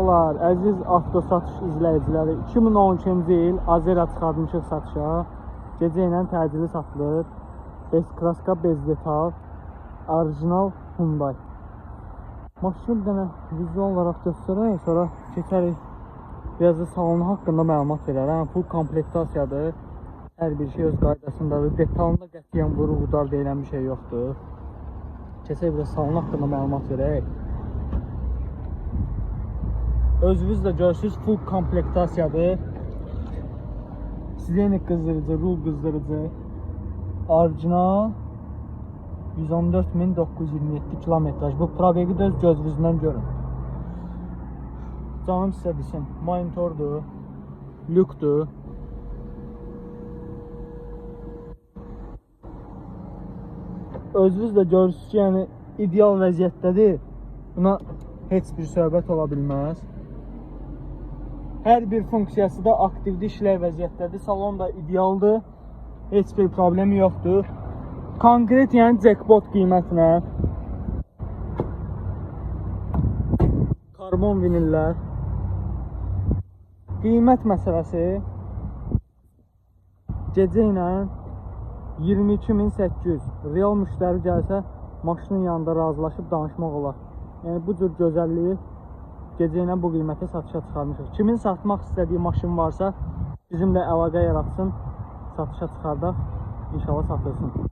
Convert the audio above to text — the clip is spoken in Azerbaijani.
Əziz avto satış izləyiciləri, 2012-ci il Azera çıxartmışıq satışa. Gecə ilə təcili satılır. Kraska bez detal, orijinal Hyundai. Maşını bir dənə vizual olaraq göstərək, sonra keçərik. Biraz da salonu haqqında məlumat verərəm. Full komplektasiyadır. Hər bir şey öz qaydasındadır. Detalında qətiyyən vurğudar deyilən bir şey yoxdur. Keçək biraz salonu haqqında məlumat verək. Özünüz də görürsünüz, full komplektasiyadır. Silenik qızdırıcı, rul qızdırıcı. Orijinal 114.927 kilometraj. Bu probegi də öz gözünüzdən görün. Canım sizə desin, monitordur, lükdür. Özünüz də görürsünüz ki, yəni ideal vəziyyətdədir. Buna heç bir söhbət ola bilməz. Hər bir funksiyası da aktivli işlək vəziyyətdədir. Salon da idealdır. Heç bir problemi yoxdur. Konkret yəni jackpot qiymətinə. Karbon vinillər. Qiymət məsələsi gecə ilə 22.800. Real müştəri gəlsə maşının yanında razılaşıb danışmaq olar. Yəni bu cür gözəlliyi gecə ilə bu qiymətə satışa çıxarmışıq. Kimin satmaq istədiyi maşın varsa bizimlə əlaqə yaratsın, satışa çıxardaq, inşallah satılsın.